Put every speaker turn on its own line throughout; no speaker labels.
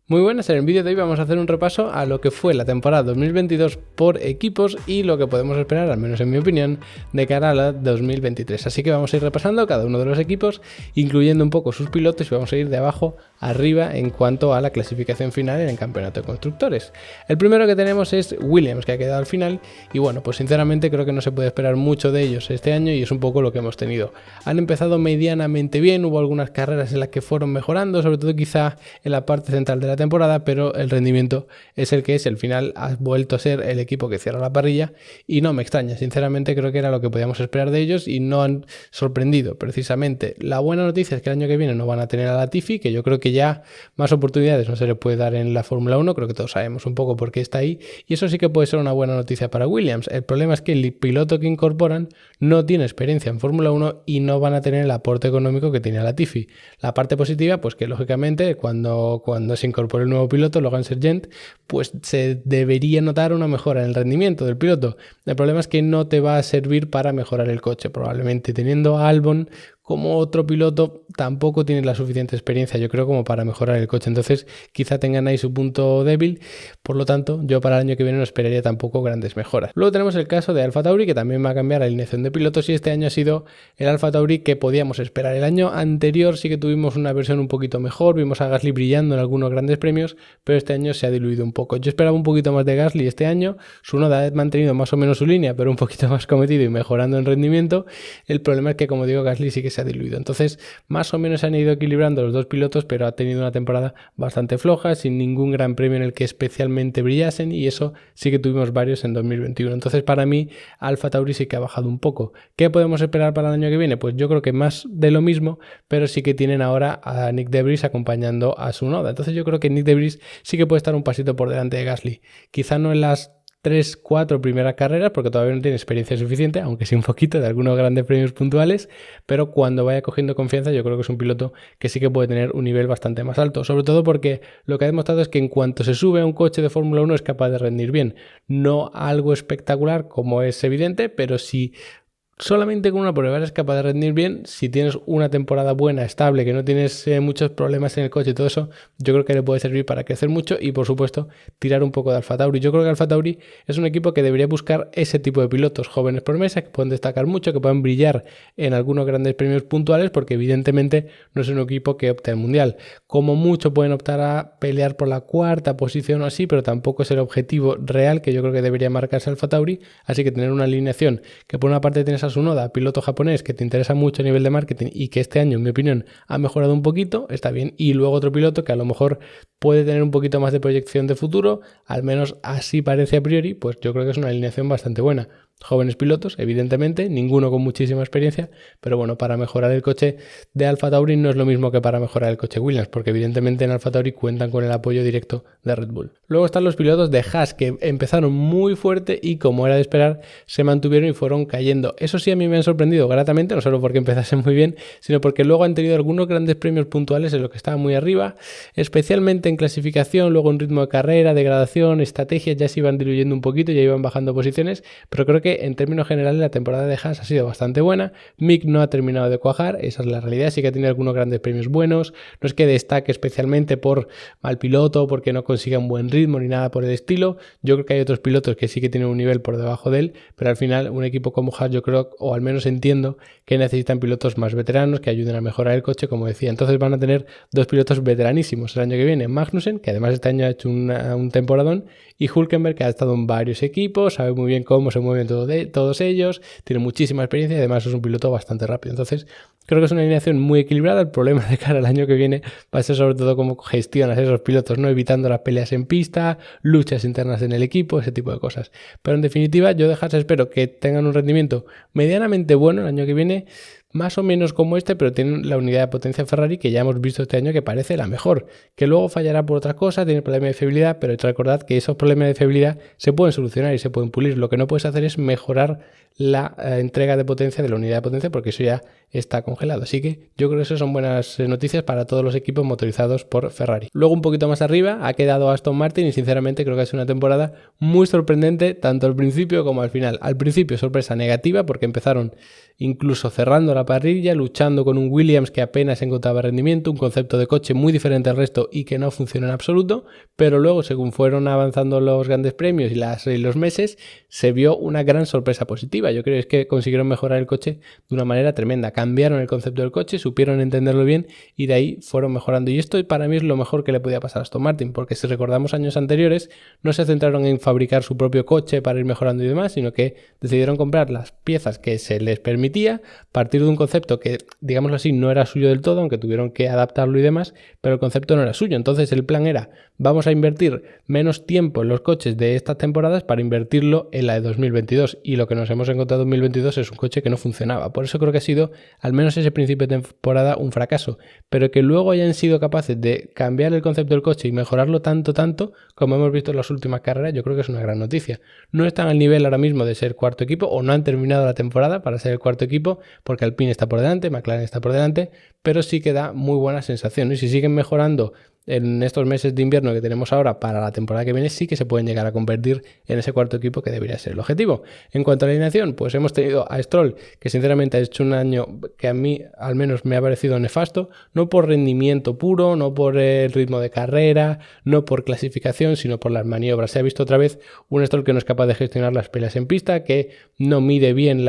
Muy buenas, en el vídeo de hoy vamos a hacer un repaso a lo que fue la temporada 2022 por equipos y lo que podemos esperar, al menos en mi opinión, de cara a la 2023. Así que vamos a ir repasando cada uno de los equipos, incluyendo un poco sus pilotos, y vamos a ir de abajo arriba en cuanto a la clasificación final en el campeonato de constructores. El primero que tenemos es Williams, que ha quedado al final, y bueno, pues sinceramente creo que no se puede esperar mucho de ellos este año y es un poco lo que hemos tenido. Han empezado medianamente bien, hubo algunas carreras en las que fueron mejorando, sobre todo quizá en la parte central de la temporada, pero el rendimiento es el que es. El final ha vuelto a ser el equipo que cierra la parrilla y no me extraña, sinceramente creo que era lo que podíamos esperar de ellos y no han sorprendido precisamente. La buena noticia es que el año que viene no van a tener a Latifi, que yo creo que ya más oportunidades no se le puede dar en la Fórmula 1, creo que todos sabemos un poco por qué está ahí, y eso sí que puede ser una buena noticia para Williams. El problema es que el piloto que incorporan no tiene experiencia en Fórmula 1 y no van a tener el aporte económico que tiene Latifi. La parte positiva, pues que lógicamente cuando se incorpore el nuevo piloto, Logan Sargent, pues se debería notar una mejora en el rendimiento del piloto. El problema es que no te va a servir para mejorar el coche, probablemente teniendo a Albon como otro piloto tampoco tiene la suficiente experiencia, yo creo, como para mejorar el coche. Entonces quizá tengan ahí su punto débil, por lo tanto yo para el año que viene no esperaría tampoco grandes mejoras. Luego tenemos el caso de AlphaTauri, que también va a cambiar la alineación de pilotos, y este año ha sido el AlphaTauri que podíamos esperar. El año anterior sí que tuvimos una versión un poquito mejor, vimos a Gasly brillando en algunos grandes premios, pero este año se ha diluido un poco. Yo esperaba un poquito más de Gasly este año, Tsunoda ha mantenido más o menos su línea, pero un poquito más cometido y mejorando en rendimiento. El problema es que, como digo, Gasly sí que se ha diluido. Entonces, más o menos se han ido equilibrando los dos pilotos, pero ha tenido una temporada bastante floja, sin ningún gran premio en el que especialmente brillasen, y eso sí que tuvimos varios en 2021. Entonces, para mí, AlphaTauri sí que ha bajado un poco. ¿Qué podemos esperar para el año que viene? Pues yo creo que más de lo mismo, pero sí que tienen ahora a Nick De Vries acompañando a Tsunoda. Entonces, yo creo que Nick De Vries sí que puede estar un pasito por delante de Gasly. Quizá no en las 3-4 primeras carreras, porque todavía no tiene experiencia suficiente, aunque sí un poquito de algunos grandes premios puntuales, pero cuando vaya cogiendo confianza yo creo que es un piloto que sí que puede tener un nivel bastante más alto, sobre todo porque lo que ha demostrado es que en cuanto se sube a un coche de Fórmula 1 es capaz de rendir bien, no algo espectacular como es evidente, pero sí solamente con una prueba eres capaz de rendir bien. Si tienes una temporada buena, estable, que no tienes muchos problemas en el coche y todo eso, yo creo que le puede servir para crecer mucho y, por supuesto, tirar un poco de AlphaTauri. Yo creo que AlphaTauri es un equipo que debería buscar ese tipo de pilotos jóvenes promesas que pueden destacar mucho, que puedan brillar en algunos grandes premios puntuales, porque evidentemente no es un equipo que opte al mundial. Como mucho pueden optar a pelear por la cuarta posición o así, pero tampoco es el objetivo real que yo creo que debería marcarse AlphaTauri. Así que tener una alineación que por una parte tienes a Tsunoda, piloto japonés que te interesa mucho a nivel de marketing y que este año, en mi opinión, ha mejorado un poquito, está bien, y luego otro piloto que a lo mejor puede tener un poquito más de proyección de futuro, al menos así parece a priori, pues yo creo que es una alineación bastante buena. Jóvenes pilotos, evidentemente, ninguno con muchísima experiencia, pero bueno, para mejorar el coche de AlphaTauri no es lo mismo que para mejorar el coche Williams, porque evidentemente en AlphaTauri cuentan con el apoyo directo de Red Bull. Luego están los pilotos de Haas, que empezaron muy fuerte y, como era de esperar, se mantuvieron y fueron cayendo. Eso sí, a mí me han sorprendido gratamente, no solo porque empezasen muy bien, sino porque luego han tenido algunos grandes premios puntuales en los que estaban muy arriba, especialmente en clasificación, luego en ritmo de carrera, degradación, estrategias, ya se iban diluyendo un poquito, ya iban bajando posiciones, pero creo que en términos generales la temporada de Haas ha sido bastante buena. Mick no ha terminado de cuajar, esa es la realidad, sí que ha tenido algunos grandes premios buenos, no es que destaque especialmente por mal piloto, porque no consiga un buen ritmo ni nada por el estilo. Yo creo que hay otros pilotos que sí que tienen un nivel por debajo de él, pero al final un equipo como Haas yo creo, o al menos entiendo, que necesitan pilotos más veteranos que ayuden a mejorar el coche, como decía. Entonces van a tener dos pilotos veteranísimos el año que viene, Magnussen, que además este año ha hecho un temporadón, y Hülkenberg, que ha estado en varios equipos, sabe muy bien cómo se mueven todos ellos, tiene muchísima experiencia y además es un piloto bastante rápido. Entonces creo que es una alineación muy equilibrada. El problema de cara al año que viene va a ser sobre todo cómo gestionas esos pilotos, ¿no? Evitando las peleas en pista, luchas internas en el equipo, ese tipo de cosas. Pero en definitiva, yo de Haas espero que tengan un rendimiento medianamente bueno el año que viene, más o menos como este, pero tienen la unidad de potencia Ferrari que ya hemos visto este año que parece la mejor, que luego fallará por otras cosas, tiene problemas de fiabilidad, pero recordad que esos problemas de fiabilidad se pueden solucionar y se pueden pulir. Lo que no puedes hacer es mejorar la entrega de potencia de la unidad de potencia, porque eso ya está congelado. Así que yo creo que eso son buenas noticias para todos los equipos motorizados por Ferrari. Luego, un poquito más arriba ha quedado Aston Martin y sinceramente creo que es una temporada muy sorprendente tanto al principio como al final. Al principio sorpresa negativa porque empezaron incluso cerrando la la parrilla, luchando con un Williams que apenas encontraba rendimiento, un concepto de coche muy diferente al resto y que no funciona en absoluto, pero luego según fueron avanzando los grandes premios y los meses, se vio una gran sorpresa positiva. Yo creo que consiguieron mejorar el coche de una manera tremenda, cambiaron el concepto del coche, supieron entenderlo bien y de ahí fueron mejorando. Y esto para mí es lo mejor que le podía pasar a Aston Martin, porque si recordamos años anteriores, no se centraron en fabricar su propio coche para ir mejorando y demás, sino que decidieron comprar las piezas que se les permitía, partir de un concepto que, digámoslo así, no era suyo del todo, aunque tuvieron que adaptarlo y demás, pero el concepto no era suyo. Entonces el plan era, vamos a invertir menos tiempo en los coches de estas temporadas para invertirlo en la de 2022, y lo que nos hemos encontrado en 2022 es un coche que no funcionaba. Por eso creo que ha sido, al menos ese principio de temporada, un fracaso, pero que luego hayan sido capaces de cambiar el concepto del coche y mejorarlo tanto como hemos visto en las últimas carreras, yo creo que es una gran noticia. No están al nivel ahora mismo de ser cuarto equipo, o no han terminado la temporada para ser el cuarto equipo, porque Alpine está por delante, McLaren está por delante, pero sí que da muy buena sensación. Y si siguen mejorando en estos meses de invierno que tenemos ahora para la temporada que viene, sí que se pueden llegar a convertir en ese cuarto equipo que debería ser el objetivo. En cuanto a la alineación, pues hemos tenido a Stroll, que sinceramente ha hecho un año que a mí al menos me ha parecido nefasto, no por rendimiento puro, no por el ritmo de carrera, no por clasificación, sino por las maniobras. Se ha visto otra vez un Stroll que no es capaz de gestionar las peleas en pista, que no mide bien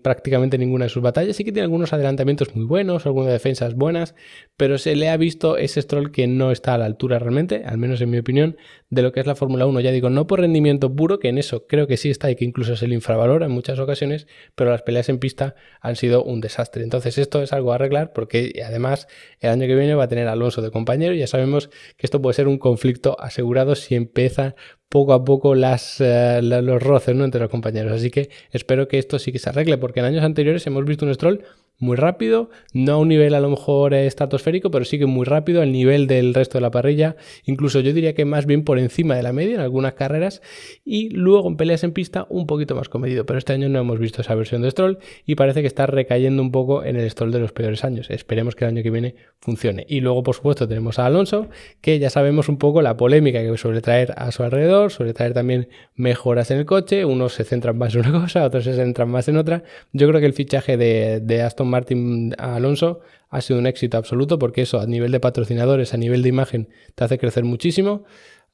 prácticamente ninguna de sus batallas, sí que tiene algunos adelantamientos muy buenos, algunas defensas buenas, pero se le ha visto ese Stroll que no está a la altura realmente, al menos en mi opinión, de lo que es la Fórmula 1. Ya digo, no por rendimiento puro, que en eso creo que sí está y que incluso se le infravalora en muchas ocasiones, pero las peleas en pista han sido un desastre. Entonces esto es algo a arreglar, porque además el año que viene va a tener a Alonso de compañero y ya sabemos que esto puede ser un conflicto asegurado si empieza poco a poco los roces, ¿no?, entre los compañeros. Así que espero que esto sí que se arregle, porque en años anteriores hemos visto un Stroll muy rápido, no a un nivel a lo mejor estratosférico, pero sí que muy rápido al nivel del resto de la parrilla, incluso yo diría que más bien por encima de la media en algunas carreras, y luego en peleas en pista un poquito más comedido, pero este año no hemos visto esa versión de Stroll y parece que está recayendo un poco en el Stroll de los peores años. Esperemos que el año que viene funcione. Y luego, por supuesto, tenemos a Alonso, que ya sabemos un poco la polémica que suele traer a su alrededor, suele traer también mejoras en el coche, unos se centran más en una cosa, otros se centran más en otra. Yo creo que el fichaje de Aston Martin a Alonso ha sido un éxito absoluto, porque eso a nivel de patrocinadores, a nivel de imagen, te hace crecer muchísimo.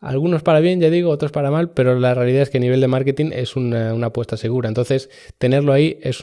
Algunos para bien, ya digo, otros para mal, pero la realidad es que a nivel de marketing es una apuesta segura. Entonces, tenerlo ahí es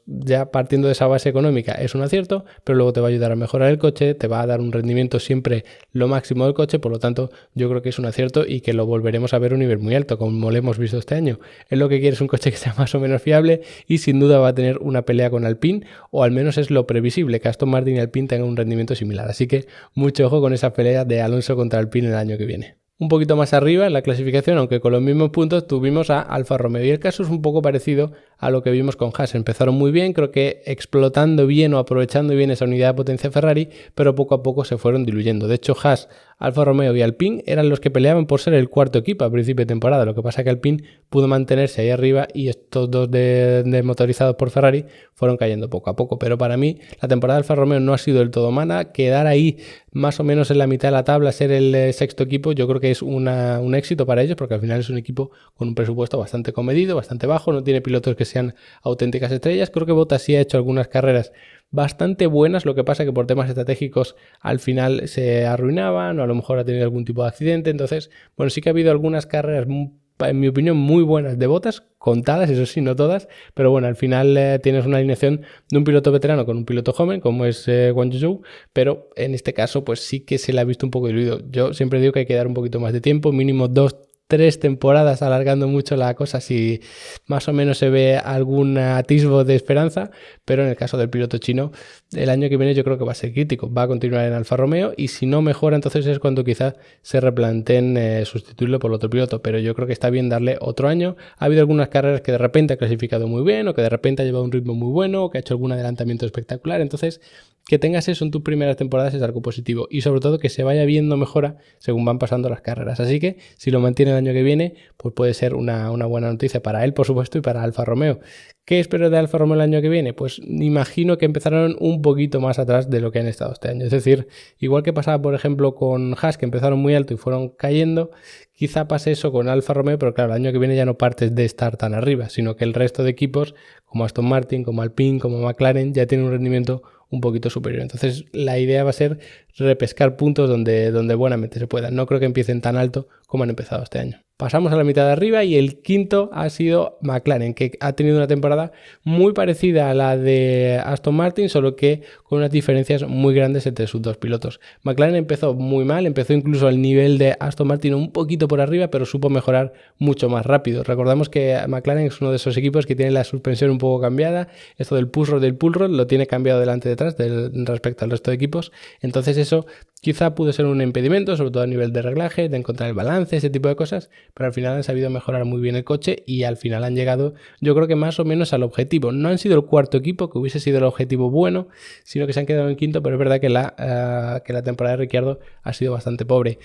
ya partiendo de esa base económica, es un acierto, pero luego te va a ayudar a mejorar el coche, te va a dar un rendimiento siempre lo máximo del coche, por lo tanto, yo creo que es un acierto y que lo volveremos a ver a un nivel muy alto, como lo hemos visto este año. Es lo que quiere, es un coche que sea más o menos fiable y sin duda va a tener una pelea con Alpine, o al menos es lo previsible, que Aston Martin y Alpine tengan un rendimiento similar. Así que mucho ojo con esa pelea de Alonso contra Alpine el año que viene. Un poquito más arriba en la clasificación, aunque con los mismos puntos, tuvimos a Alfa Romeo, y el caso es un poco parecido a lo que vimos con Haas. Empezaron muy bien, creo que explotando bien o aprovechando bien esa unidad de potencia Ferrari, pero poco a poco se fueron diluyendo. De hecho, Haas, Alfa Romeo y Alpine eran los que peleaban por ser el cuarto equipo a principio de temporada. Lo que pasa es que Alpine pudo mantenerse ahí arriba y estos dos de motorizados por Ferrari fueron cayendo poco a poco. Pero para mí la temporada de Alfa Romeo no ha sido del todo mala. Quedar ahí más o menos en la mitad de la tabla, ser el sexto equipo, yo creo que es un éxito para ellos, porque al final es un equipo con un presupuesto bastante comedido, bastante bajo, no tiene pilotos que sean auténticas estrellas. Creo que Bottas sí ha hecho algunas carreras bastante buenas, lo que pasa que por temas estratégicos al final se arruinaban, o a lo mejor ha tenido algún tipo de accidente. Entonces, bueno, sí que ha habido algunas carreras, en mi opinión, muy buenas de Bottas, contadas, eso sí, no todas, pero bueno, al final tienes una alineación de un piloto veterano con un piloto joven, como es Guan Yu Zhou, pero en este caso pues sí que se le ha visto un poco diluido. Yo siempre digo que hay que dar un poquito más de tiempo, mínimo 2-3 temporadas, alargando mucho la cosa si más o menos se ve algún atisbo de esperanza, pero en el caso del piloto chino, el año que viene yo creo que va a ser crítico, va a continuar en Alfa Romeo y si no mejora, entonces es cuando quizás se replanteen sustituirlo por otro piloto, pero yo creo que está bien darle otro año. Ha habido algunas carreras que de repente ha clasificado muy bien, o que de repente ha llevado un ritmo muy bueno, o que ha hecho algún adelantamiento espectacular, entonces que tengas eso en tus primeras temporadas es algo positivo y sobre todo que se vaya viendo mejora según van pasando las carreras. Así que si lo mantiene el año que viene, pues puede ser una buena noticia para él, por supuesto, y para Alfa Romeo. ¿Qué espero de Alfa Romeo el año que viene? Pues imagino que empezaron un poquito más atrás de lo que han estado este año. Es decir, igual que pasaba, por ejemplo, con Haas, que empezaron muy alto y fueron cayendo, quizá pase eso con Alfa Romeo, pero claro, el año que viene ya no partes de estar tan arriba, sino que el resto de equipos, como Aston Martin, como Alpine, como McLaren, ya tienen un rendimiento un poquito superior. Entonces la idea va a ser repescar puntos donde buenamente se pueda. No creo que empiecen tan alto como han empezado este año. Pasamos a la mitad de arriba y el quinto ha sido McLaren, que ha tenido una temporada muy parecida a la de Aston Martin, solo que con unas diferencias muy grandes entre sus dos pilotos. McLaren empezó muy mal, empezó incluso al nivel de Aston Martin un poquito por arriba, pero supo mejorar mucho más rápido. Recordamos que McLaren es uno de esos equipos que tiene la suspensión un poco cambiada, esto del push rod y del pull rod lo tiene cambiado delante y detrás respecto al resto de equipos, entonces eso quizá pudo ser un impedimento, sobre todo a nivel de reglaje, de encontrar el balance, ese tipo de cosas, pero al final han sabido mejorar muy bien el coche y al final han llegado, yo creo que más o menos al objetivo. No han sido el cuarto equipo, que hubiese sido el objetivo bueno, sino que se han quedado en quinto, pero es verdad que la temporada de Ricciardo ha sido bastante pobre.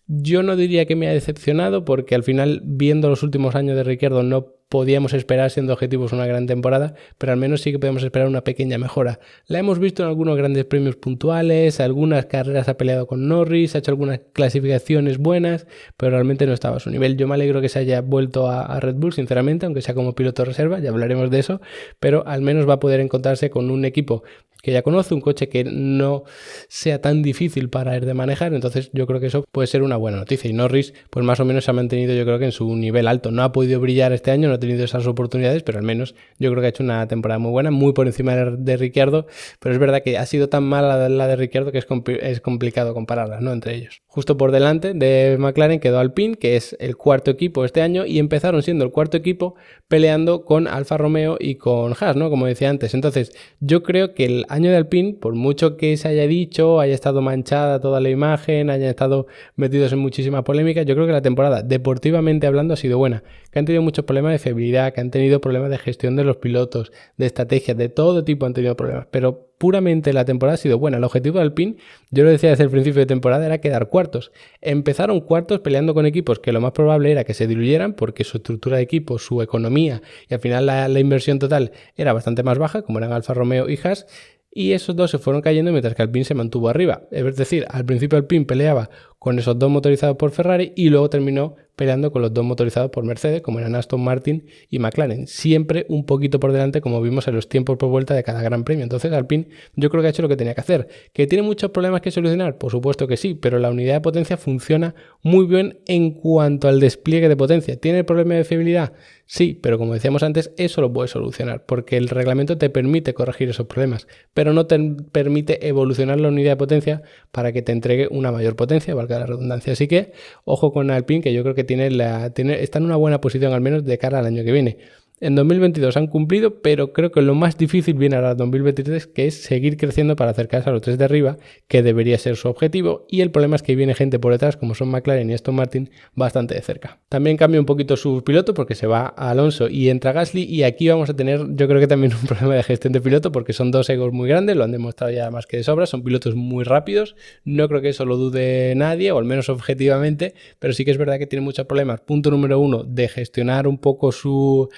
Yo no diría que me ha decepcionado porque al final, viendo los últimos años de Ricciardo, no podíamos esperar, siendo objetivos, una gran temporada, pero al menos sí que podemos esperar una pequeña mejora. La hemos visto en algunos grandes premios puntuales, algunas carreras ha peleado con Norris, ha hecho algunas clasificaciones buenas, pero realmente no estaba a su nivel. Yo me alegro que se haya vuelto a Red Bull, sinceramente, aunque sea como piloto reserva, ya hablaremos de eso, pero al menos va a poder encontrarse con un equipo que ya conoce, un coche que no sea tan difícil para él de manejar, entonces yo creo que eso puede ser una buena noticia. Y Norris pues más o menos se ha mantenido, yo creo que en su nivel alto. No ha podido brillar este año, no ha tenido esas oportunidades, pero al menos yo creo que ha hecho una temporada muy buena, muy por encima de Ricciardo, pero es verdad que ha sido tan mala la de Ricciardo que es complicado compararlas, ¿no?, entre ellos. Justo por delante de McLaren quedó Alpine, que es el cuarto equipo este año, y empezaron siendo el cuarto equipo peleando con Alfa Romeo y con Haas, ¿no?, como decía antes. Entonces yo creo que el año de Alpine, por mucho que se haya dicho, haya estado manchada toda la imagen, hayan estado metidos en muchísima polémica, yo creo que la temporada, deportivamente hablando, ha sido buena. Que han tenido muchos problemas de fiabilidad, que han tenido problemas de gestión de los pilotos, de estrategia, de todo tipo han tenido problemas, pero puramente la temporada ha sido buena. El objetivo de Alpine, yo lo decía desde el principio de temporada, era quedar cuartos. Empezaron cuartos peleando con equipos que lo más probable era que se diluyeran porque su estructura de equipo, su economía y al final la inversión total era bastante más baja, como eran Alfa Romeo y Haas, y esos dos se fueron cayendo mientras que Alpine se mantuvo arriba. Es decir, al principio Alpine peleaba con esos dos motorizados por Ferrari y luego terminó peleando con los dos motorizados por Mercedes, como eran Aston Martin y McLaren, siempre un poquito por delante, como vimos en los tiempos por vuelta de cada gran premio. Entonces Alpine yo creo que ha hecho lo que tenía que hacer. ¿Que tiene muchos problemas que solucionar? Por supuesto que sí, pero la unidad de potencia funciona muy bien en cuanto al despliegue de potencia. ¿Tiene el problema de fiabilidad? Sí, pero como decíamos antes, eso lo puedes solucionar, porque el reglamento te permite corregir esos problemas, pero no te permite evolucionar la unidad de potencia para que te entregue una mayor potencia, valga la redundancia. Así que, ojo con Alpine, que yo creo que está en una buena posición, al menos de cara al año que viene. En 2022 han cumplido, pero creo que lo más difícil viene ahora en 2023, que es seguir creciendo para acercarse a los tres de arriba, que debería ser su objetivo, y el problema es que viene gente por detrás, como son McLaren y Aston Martin, bastante de cerca. También cambia un poquito su piloto, porque se va a Alonso y entra Gasly, y aquí vamos a tener, yo creo que también un problema de gestión de piloto, porque son dos egos muy grandes, lo han demostrado ya más que de sobra, son pilotos muy rápidos, no creo que eso lo dude nadie, o al menos objetivamente, pero sí que es verdad que tiene muchos problemas. Punto número uno, de gestionar un poco su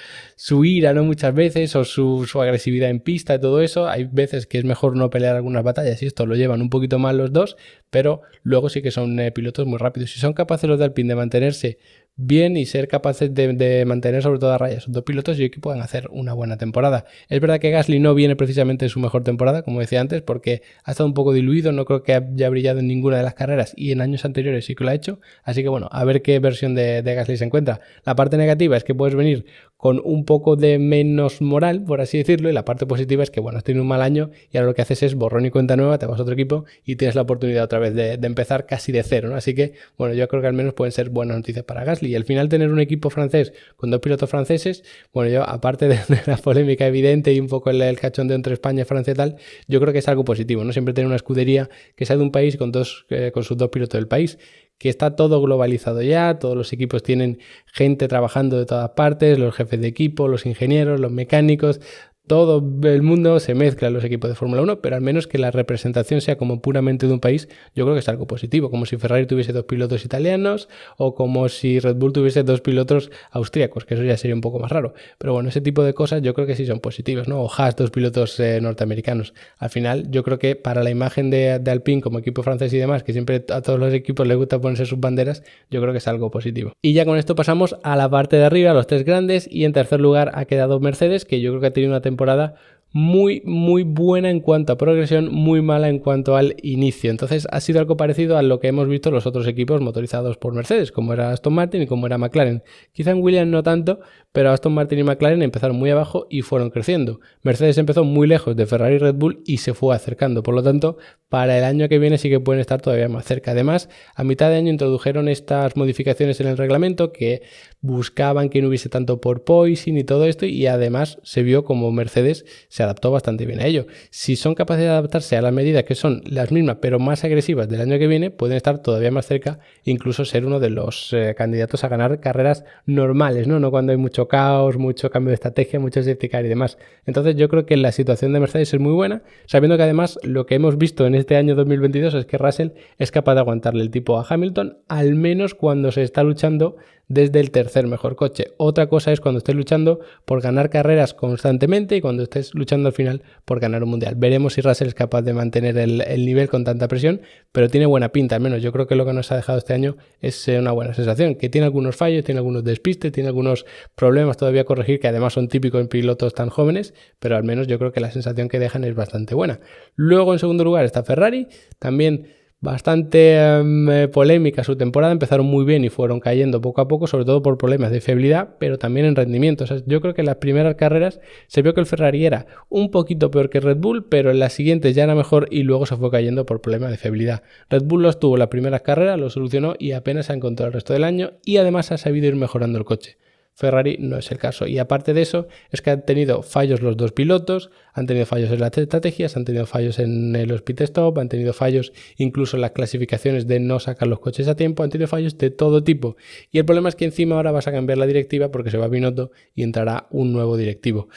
ira, ¿no?, muchas veces, o su agresividad en pista y todo eso. Hay veces que es mejor no pelear algunas batallas y esto lo llevan un poquito mal los dos, pero luego sí que son pilotos muy rápidos. Si son capaces los de Alpine de mantenerse bien y ser capaces de mantener sobre todo a raya esos dos pilotos, yo creo que pueden hacer una buena temporada. Es verdad que Gasly no viene precisamente en su mejor temporada, como decía antes, porque ha estado un poco diluido, no creo que haya brillado en ninguna de las carreras y en años anteriores sí que lo ha hecho, así que bueno, a ver qué versión de Gasly se encuentra. La parte negativa es que puedes venir con un poco de menos moral, por así decirlo, y la parte positiva es que bueno, has tenido un mal año y ahora lo que haces es borrón y cuenta nueva, te vas a otro equipo y tienes la oportunidad otra vez de empezar casi de cero, ¿no? Así que bueno, yo creo que al menos pueden ser buenas noticias para Gasly. Y al final tener un equipo francés con dos pilotos franceses, bueno, yo aparte de la polémica evidente y un poco el cachondeo entre España, Francia y tal, yo creo que es algo positivo, ¿no? Siempre tener una escudería que sea de un país con sus dos pilotos del país, que está todo globalizado ya, todos los equipos tienen gente trabajando de todas partes, los jefes de equipo, los ingenieros, los mecánicos, todo el mundo se mezcla en los equipos de Fórmula 1, pero al menos que la representación sea como puramente de un país, yo creo que es algo positivo, como si Ferrari tuviese 2 pilotos italianos o como si Red Bull tuviese 2 pilotos austríacos, que eso ya sería un poco más raro. Pero bueno, ese tipo de cosas yo creo que sí son positivas, ¿no? O Haas, 2 pilotos norteamericanos. Al final, yo creo que para la imagen de Alpine como equipo francés y demás, que siempre a todos los equipos les gusta ponerse sus banderas, yo creo que es algo positivo. Y ya con esto pasamos a la parte de arriba, a los 3 grandes, y en tercer lugar ha quedado Mercedes, que yo creo que ha tenido una temporada muy buena en cuanto a progresión, muy mala en cuanto al inicio. Entonces ha sido algo parecido a lo que hemos visto los otros equipos motorizados por Mercedes, como era Aston Martin y como era McLaren. Quizá en Williams no tanto, pero Aston Martin y McLaren empezaron muy abajo y fueron creciendo. Mercedes empezó muy lejos de Ferrari y Red Bull y se fue acercando. Por lo tanto, para el año que viene sí que pueden estar todavía más cerca. Además, a mitad de año introdujeron estas modificaciones en el reglamento que buscaban que no hubiese tanto porpoising y todo esto, y además se vio como Mercedes se adaptó bastante bien a ello. Si son capaces de adaptarse a las medidas que son las mismas pero más agresivas del año que viene, pueden estar todavía más cerca, incluso ser uno de los candidatos a ganar carreras normales, ¿no? No cuando hay mucho caos, mucho cambio de estrategia, mucho safety car y demás. Entonces yo creo que la situación de Mercedes es muy buena, sabiendo que además lo que hemos visto en este año 2022 es que Russell es capaz de aguantarle el tipo a Hamilton, al menos cuando se está luchando desde el tercer mejor coche. Otra cosa es cuando estés luchando por ganar carreras constantemente y cuando estés luchando al final por ganar un mundial. Veremos si Russell es capaz de mantener el nivel con tanta presión, pero tiene buena pinta, al menos yo creo que lo que nos ha dejado este año es una buena sensación, que tiene algunos fallos, tiene algunos despistes, tiene algunos problemas todavía a corregir que además son típicos en pilotos tan jóvenes, pero al menos yo creo que la sensación que dejan es bastante buena. Luego en segundo lugar está Ferrari, también bastante polémica su temporada, empezaron muy bien y fueron cayendo poco a poco, sobre todo por problemas de fiabilidad, pero también en rendimiento. O sea, yo creo que en las primeras carreras se vio que el Ferrari era un poquito peor que Red Bull, pero en las siguientes ya era mejor y luego se fue cayendo por problemas de fiabilidad. Red Bull los tuvo las primeras carreras, lo solucionó y apenas se ha encontrado el resto del año y además ha sabido ir mejorando el coche. Ferrari no es el caso, y aparte de eso es que han tenido fallos los dos pilotos, han tenido fallos en las estrategias, han tenido fallos en los pit stop, han tenido fallos incluso en las clasificaciones de no sacar los coches a tiempo, han tenido fallos de todo tipo, y el problema es que encima ahora vas a cambiar la directiva porque se va Binotto y entrará un nuevo directivo.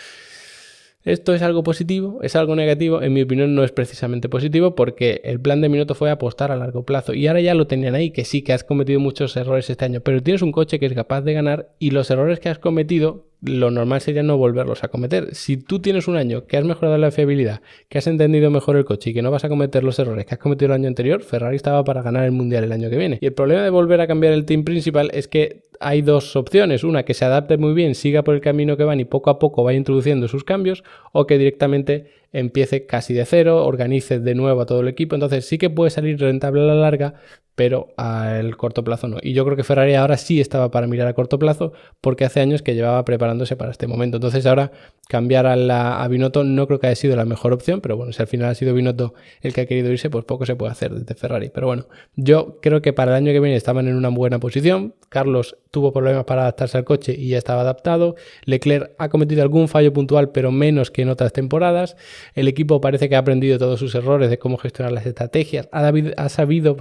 ¿Esto es algo positivo? ¿Es algo negativo? En mi opinión no es precisamente positivo, porque el plan de Binotto fue apostar a largo plazo y ahora ya lo tenían ahí, que sí, que has cometido muchos errores este año, pero tienes un coche que es capaz de ganar y los errores que has cometido, lo normal sería no volverlos a cometer. Si tú tienes un año que has mejorado la fiabilidad, que has entendido mejor el coche y que no vas a cometer los errores que has cometido el año anterior, Ferrari estaba para ganar el mundial el año que viene. Y el problema de volver a cambiar el team principal es que hay dos opciones: una, que se adapte muy bien, siga por el camino que van y poco a poco vaya introduciendo sus cambios, o que directamente empiece casi de cero, organice de nuevo a todo el equipo. Entonces sí que puede salir rentable a la larga, pero al corto plazo no. Y yo creo que Ferrari ahora sí estaba para mirar a corto plazo, porque hace años que llevaba preparándose para este momento. Entonces ahora cambiar a Binotto no creo que haya sido la mejor opción, pero bueno, si al final ha sido Binotto el que ha querido irse, pues poco se puede hacer desde Ferrari. Pero bueno, yo creo que para el año que viene estaban en una buena posición. Carlos tuvo problemas para adaptarse al coche y ya estaba adaptado. Leclerc ha cometido algún fallo puntual, pero menos que en otras temporadas. El equipo parece que ha aprendido todos sus errores de cómo gestionar las estrategias, ha sabido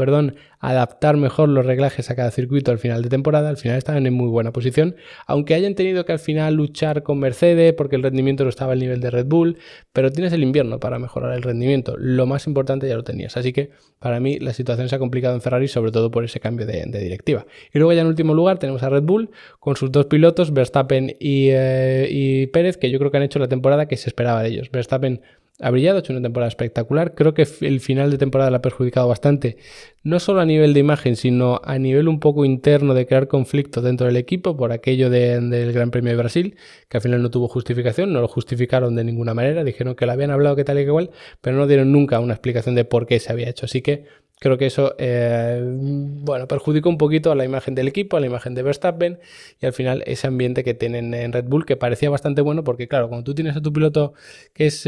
adaptar mejor los reglajes a cada circuito al final de temporada. Al final estaban en muy buena posición, aunque hayan tenido que al final luchar con Mercedes porque el rendimiento no estaba al nivel de Red Bull, pero tienes el invierno para mejorar el rendimiento. Lo más importante ya lo tenías, así que para mí la situación se ha complicado en Ferrari, sobre todo por ese cambio de directiva. Y luego ya en último lugar tenemos a Red Bull con sus dos pilotos, Verstappen y Pérez, que yo creo que han hecho la temporada que se esperaba de ellos. Verstappen ha brillado, ha hecho una temporada espectacular. Creo que el final de temporada le ha perjudicado bastante, no solo a nivel de imagen, sino a nivel un poco interno de crear conflictos dentro del equipo por aquello del Gran Premio de Brasil, que al final no tuvo justificación, no lo justificaron de ninguna manera, dijeron que le habían hablado que tal y que igual, pero no dieron nunca una explicación de por qué se había hecho. Así que creo que eso perjudicó un poquito a la imagen del equipo, a la imagen de Verstappen, y al final ese ambiente que tienen en Red Bull, que parecía bastante bueno, porque claro, cuando tú tienes a tu piloto que es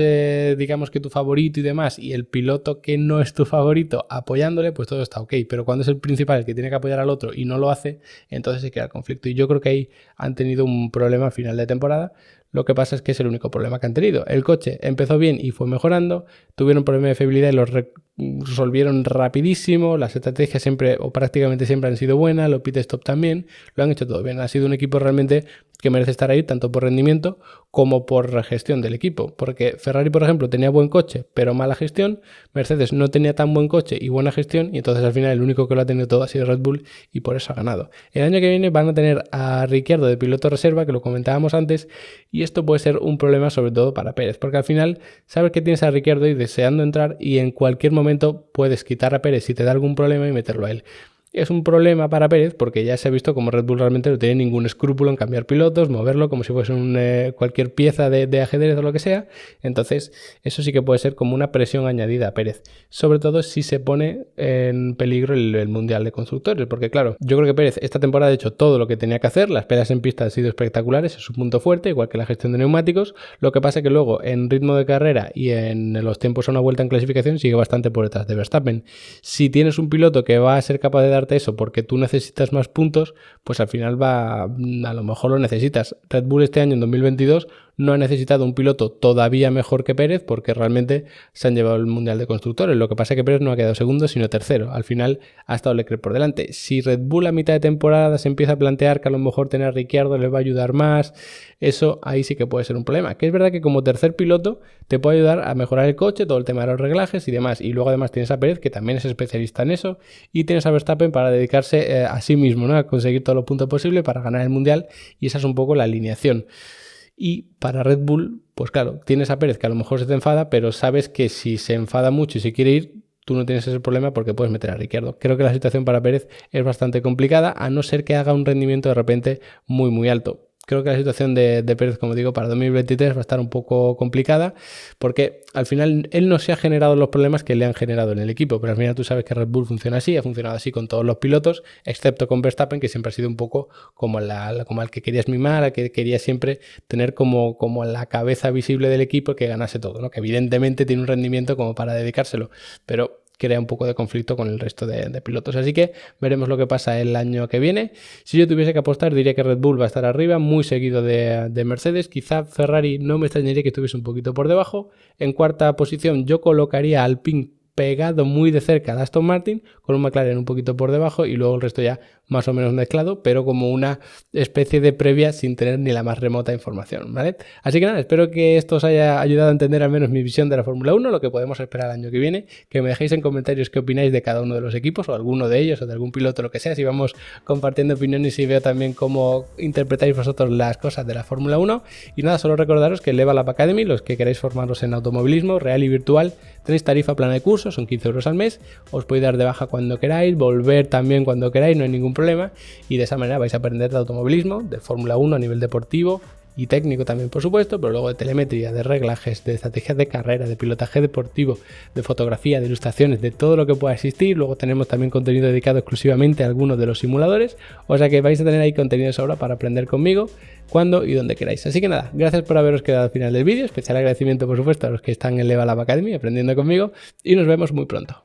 digamos que tu favorito y demás, y el piloto que no es tu favorito apoyándole, pues todo está ok, pero cuando es el principal el que tiene que apoyar al otro y no lo hace, entonces se crea el conflicto, y yo creo que ahí han tenido un problema a final de temporada. Lo que pasa es que es el único problema que han tenido. El coche empezó bien y fue mejorando, tuvieron problemas de fiabilidad y los resolvieron rapidísimo, las estrategias siempre o prácticamente siempre han sido buenas, los pit stop también, lo han hecho todo bien. Ha sido un equipo realmente que merece estar ahí tanto por rendimiento como por gestión del equipo, porque Ferrari, por ejemplo, tenía buen coche pero mala gestión, Mercedes no tenía tan buen coche y buena gestión, y entonces al final el único que lo ha tenido todo ha sido Red Bull y por eso ha ganado. El año que viene van a tener a Ricciardo de piloto reserva, que lo comentábamos antes, y esto puede ser un problema sobre todo para Pérez, porque al final sabes que tienes a Ricciardo ahí deseando entrar y en cualquier momento puedes quitar a Pérez si te da algún problema y meterlo a él. Es un problema para Pérez porque ya se ha visto como Red Bull realmente no tiene ningún escrúpulo en cambiar pilotos, moverlo como si fuese cualquier pieza de ajedrez o lo que sea. Entonces eso sí que puede ser como una presión añadida a Pérez, sobre todo si se pone en peligro el Mundial de Constructores, porque claro, yo creo que Pérez esta temporada ha hecho todo lo que tenía que hacer, las peleas en pista han sido espectaculares, es su punto fuerte, igual que la gestión de neumáticos. Lo que pasa es que luego en ritmo de carrera y en los tiempos a una vuelta en clasificación sigue bastante por detrás de Verstappen. Si tienes un piloto que va a ser capaz de dar eso porque tú necesitas más puntos, pues al final a lo mejor lo necesitas. Red Bull este año en 2022 no ha necesitado un piloto todavía mejor que Pérez porque realmente se han llevado el Mundial de Constructores. Lo que pasa es que Pérez no ha quedado segundo sino tercero. Al final ha estado Leclerc por delante. Si Red Bull a mitad de temporada se empieza a plantear que a lo mejor tener a Ricciardo les va a ayudar más, eso ahí sí que puede ser un problema. Que es verdad que como tercer piloto te puede ayudar a mejorar el coche, todo el tema de los reglajes y demás. Y luego además tienes a Pérez, que también es especialista en eso, y tienes a Verstappen para dedicarse a sí mismo, ¿no? A conseguir todos los puntos posibles para ganar el Mundial, y esa es un poco la alineación. Y para Red Bull, pues claro, tienes a Pérez que a lo mejor se te enfada, pero sabes que si se enfada mucho y se quiere ir, tú no tienes ese problema porque puedes meter a Ricciardo. Creo que la situación para Pérez es bastante complicada, a no ser que haga un rendimiento de repente muy muy alto. Creo que la situación de Pérez, como digo, para 2023 va a estar un poco complicada porque al final él no se ha generado los problemas que le han generado en el equipo, pero al final tú sabes que Red Bull funciona así, ha funcionado así con todos los pilotos, excepto con Verstappen, que siempre ha sido un poco como al que querías mimar, al que quería siempre tener como la cabeza visible del equipo que ganase todo, ¿no? Que evidentemente tiene un rendimiento como para dedicárselo, pero crea un poco de conflicto con el resto de pilotos. Así que veremos lo que pasa el año que viene. Si yo tuviese que apostar, diría que Red Bull va a estar arriba, muy seguido de Mercedes. Quizá Ferrari no me extrañaría que estuviese un poquito por debajo. En cuarta posición yo colocaría a Alpine pegado muy de cerca a Aston Martin, con un McLaren un poquito por debajo y luego el resto ya más o menos mezclado, pero como una especie de previa sin tener ni la más remota información, ¿vale? Así que nada, espero que esto os haya ayudado a entender al menos mi visión de la Fórmula 1, lo que podemos esperar el año que viene, que me dejéis en comentarios qué opináis de cada uno de los equipos o alguno de ellos o de algún piloto, lo que sea, si vamos compartiendo opiniones y veo también cómo interpretáis vosotros las cosas de la Fórmula 1. Y nada, solo recordaros que Level Up Academy, los que queráis formaros en automovilismo real y virtual, tenéis tarifa plana de curso, son 15 euros al mes, os podéis dar de baja cuando queráis, volver también cuando queráis, no hay ningún problema, y de esa manera vais a aprender de automovilismo, de Fórmula 1 a nivel deportivo y técnico también, por supuesto, pero luego de telemetría, de reglajes, de estrategias de carrera, de pilotaje deportivo, de fotografía, de ilustraciones, de todo lo que pueda existir. Luego tenemos también contenido dedicado exclusivamente a algunos de los simuladores, o sea que vais a tener ahí contenido de sobra para aprender conmigo cuando y donde queráis. Así que nada, gracias por haberos quedado al final del vídeo, especial agradecimiento por supuesto a los que están en Level Up Academy aprendiendo conmigo, y nos vemos muy pronto.